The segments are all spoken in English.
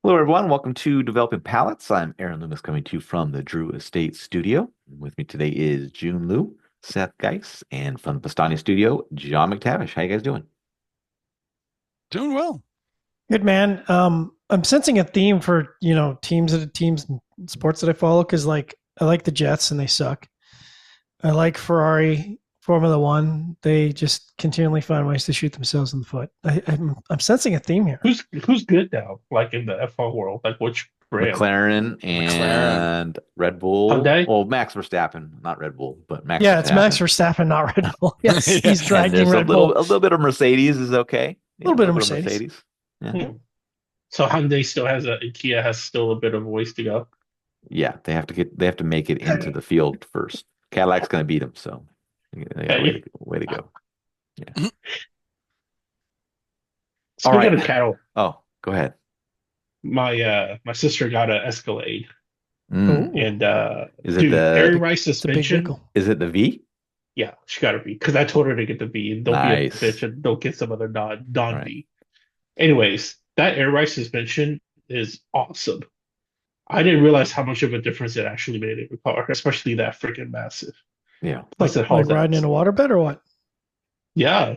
Hello, everyone. Welcome to Developing Palates. I'm Aaron Loomis coming to you from the Drew Estate Studio. With me today is Jiunn Liu, Seth Geis, and from the Bastani Studio, John McTavish. How you guys doing? Doing well. Good man. I'm sensing a theme for teams and sports that I follow because I like the Jets and they suck. I like Ferrari, Formula One. They just continually find ways to shoot themselves in the foot. I'm sensing a theme here. Who's good now? Like in the F1 world, like which brand? McLaren McLaren. and Red Bull. Hyundai? Well, Max Verstappen, not Red Bull, but Max Yeah, it's Max Verstappen. Verstappen, not Red Bull. Yes, Yeah. he's And dragging there's Red Bull. a little bit of Mercedes is okay. A little bit of little Mercedes. Yeah. Hmm. So Hyundai still has and Kia has still a bit of a ways to go. Yeah, they have to make it into the field first. Cadillac's going to beat them, so they got Yeah. way to go. Yeah. All Speaking right. of cattle, Oh, go ahead. my sister got an Escalade, Mm. Ooh, and Is it dude, air the rice it's a big suspension. vehicle. is it the V? Yeah, she got a B because I told her to get the B and don't be a Nice. bitch and don't get some other All non right. B. Anyways, that air rice suspension is awesome. I didn't realize how much of a difference it actually made in the car, especially that freaking massive. Yeah. Plus, it Like hauls riding ass. in a waterbed or what? Yeah,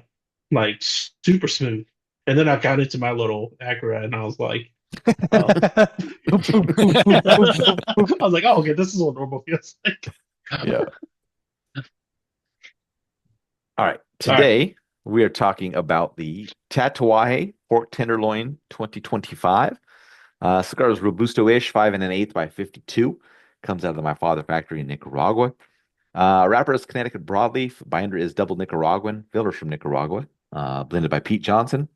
like super smooth. And then I got into my little Acura and I was like, oh. I was like, oh, okay, this is what normal feels like. Yeah. All right. All right. Today we are talking about the Tatuaje Pork Tenderloin 2025. Cigar is Robusto-ish, 5 and an eighth by 52. Comes out of the My Father factory in Nicaragua. Wrapper is Connecticut broadleaf. Binder is double Nicaraguan. Fillers from Nicaragua. Blended by Pete Johnson.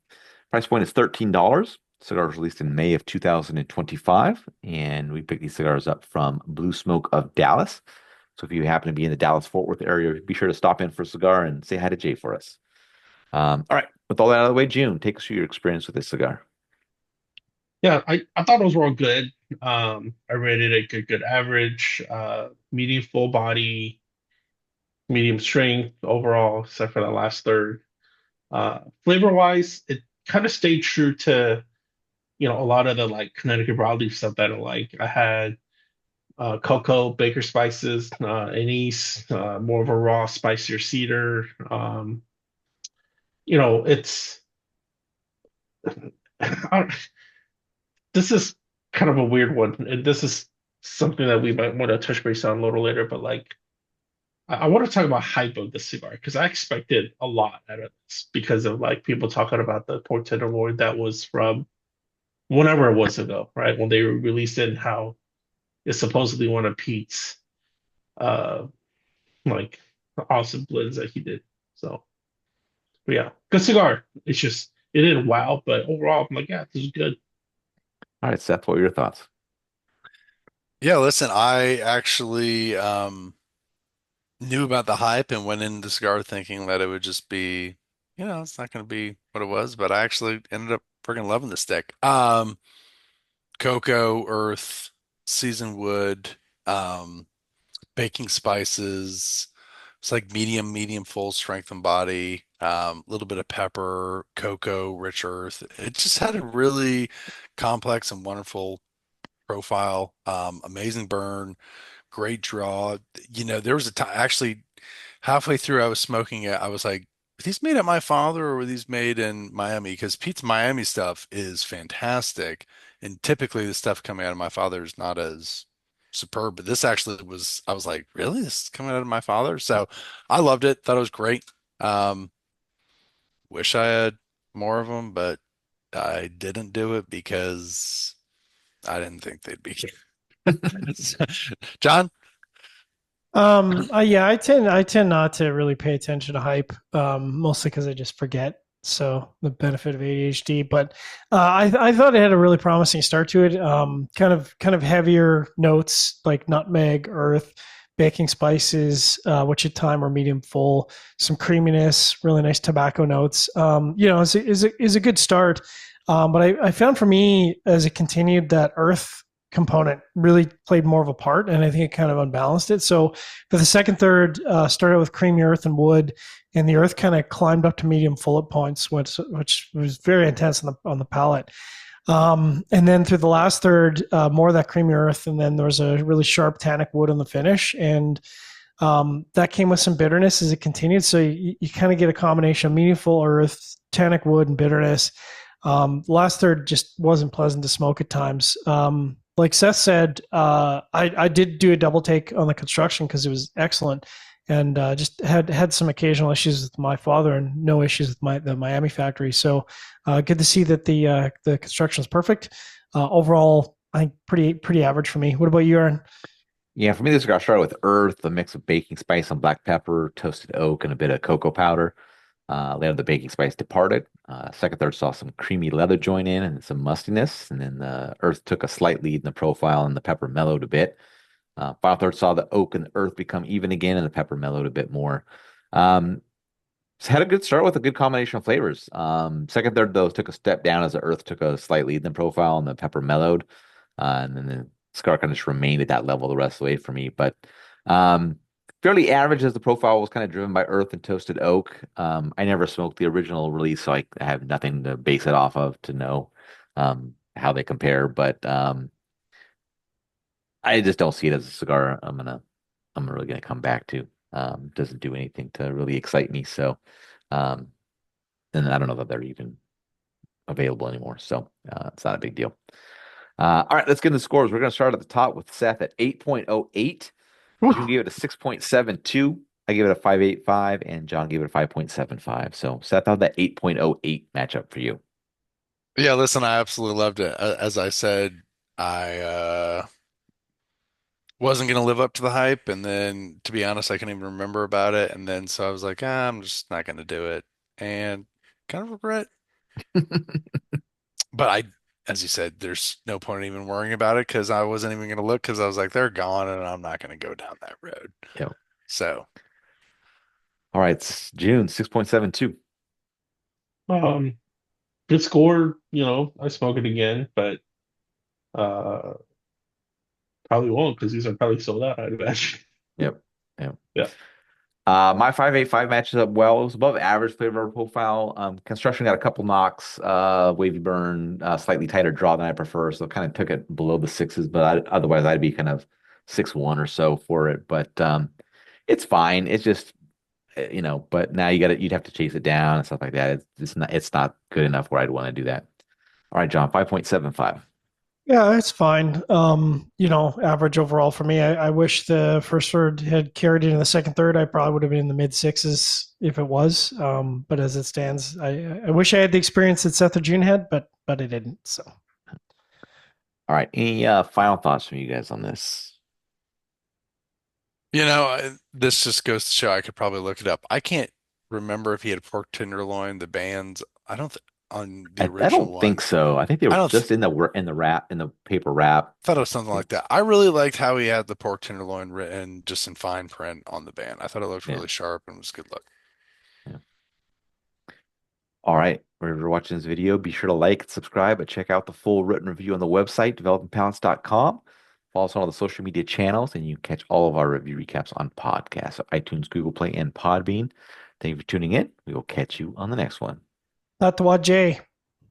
Price point is $13. Cigar was released in May of 2025, and we picked these cigars up from Blue Smoke of Dallas. So if you happen to be in the Dallas-Fort Worth area, be sure to stop in for a cigar and say hi to Jay for us. All right, with all that out of the way, June, take us through your experience with this cigar. Yeah, I thought those were all good. I rated it good average, medium full body, medium strength overall, except for the last third. Flavor wise, it kind of stayed true to, a lot of the like Connecticut broadleaf stuff that I like. I had cocoa, baker spices, anise, more of a raw, spicier cedar. It's I, this is kind of a weird one, and this is something that we might want to touch base on a little later. But like, I want to talk about hype of the cigar because I expected a lot out of this because of like people talking about the pork tenderloin that was from whenever it was ago, right? When they released it and how it's supposedly one of Pete's uh like awesome blends that he did. So but yeah, good cigar. It's just it didn't wow, but overall I'm like, yeah, this is good. All right, Seth, what are your thoughts? Yeah, listen, I actually knew about the hype and went into the cigar thinking that it would just be, it's not going to be what it was, but I actually ended up freaking loving the stick. Cocoa, earth, seasoned wood, um, baking spices. It's like medium full strength and body, a little bit of pepper, cocoa, rich earth. It just had a really complex and wonderful profile. Amazing burn, great draw. There was a time actually halfway through I was smoking it. I was like, were these made at my father or were these made in Miami? Because Pete's Miami stuff is fantastic. And typically the stuff coming out of my father is not as superb. But this actually was, I was like, really? This is coming out of my father? So I loved it. Thought it was great. Um, Wish I had more of them, but I didn't do it because I didn't think they'd be. John? Yeah, I tend not to really pay attention to hype, mostly because I just forget. So the benefit of ADHD, but I thought it had a really promising start to it. Kind of heavier notes like nutmeg, earth, baking spices, which at time are medium full, some creaminess, really nice tobacco notes. Is a good start. But I found for me as it continued that earth component really played more of a part, and I think it kind of unbalanced it. So for the second third, started with creamy earth and wood, and the earth kind of climbed up to medium full at points, which was very intense on the palate. And then through the last third, more of that creamy earth, and then there was a really sharp tannic wood on the finish, and that came with some bitterness as it continued. So you kind of get a combination of meaningful earth, tannic wood, and bitterness. The last third just wasn't pleasant to smoke at times. Like Seth said, I did do a double take on the construction because it was excellent, and just had some occasional issues with my father and no issues with the Miami factory. So good to see that the construction is perfect. Overall, I think pretty average for me. What about you, Aaron? Yeah, for me, this cigar started with earth, a mix of baking spice and black pepper, toasted oak, and a bit of cocoa powder. Later, the baking spice departed. Second, third saw some creamy leather join in and some mustiness. And then the earth took a slight lead in the profile and the pepper mellowed a bit. Final third saw the oak and the earth become even again and the pepper mellowed a bit more. Um, it's had a good start with a good combination of flavors. Second, third, though, took a step down as the earth took a slight lead in the profile and the pepper mellowed. And then the cigar kind of just remained at that level the rest of the way for me. But fairly average as the profile was kind of driven by earth and toasted oak. I never smoked the original release, so I have nothing to base it off of to know how they compare. But I just don't see it as a cigar I'm really gonna come back to. Doesn't do anything to really excite me. So and I don't know that they're even available anymore. So it's not a big deal. All right, let's get into the scores. We're going to start at the top with Seth at 8.08. Jiunn gave it a 6.72. I gave it a 5.85, and John gave it a 5.75. So Seth, how'd that 8.08 matchup for you? Yeah, listen, I absolutely loved it. As I said, I wasn't gonna live up to the hype, and then to be honest, I couldn't even remember about it. And then so I was like, I'm just not gonna do it, and kind of regret. But as you said, there's no point in even worrying about it because I wasn't even gonna look because I was like, they're gone, and I'm not gonna go down that road. Yeah. So All right, Jiunn, 6.72. Um, Good score. I smoke it again, but uh, probably won't because these are probably sold out, I'd imagine. Yep. Yep. Yeah. My 5.85 matches up well. It was above average flavor profile. Construction got a couple knocks, wavy burn, slightly tighter draw than I prefer. So kind of took it below the sixes, but otherwise I'd be kind of 6.1 or so for it. But it's fine. It's just but now you'd have to chase it down and stuff like that. It's not good enough where I'd want to do that. All right, John, 5.75. Yeah, it's fine. Average overall for me. I wish the first third had carried into the second third. I probably would have been in the mid sixes if it was. But as it stands, I wish I had the experience that Seth or Jiunn had, but I didn't. So All right, any final thoughts from you guys on this? this just goes to show I could probably look it up. I can't remember if he had pork tenderloin, the bands. I don't th on the I original don't think one. so. I think they I were don't th just in the wrap in the paper wrap. thought it was something like that. I really liked how he had the pork tenderloin written just in fine print on the band. I thought it looked Yeah, really sharp and was good look. yeah. All right. Wherever you're watching this video, be sure to like and subscribe, but check out the full written review on the website, developingpalance.com. Follow us on all the social media channels, and you can catch all of our review recaps on podcasts, so iTunes, Google Play, and Podbean. Thank you for tuning in. We will catch you on the next one. Tatuaje.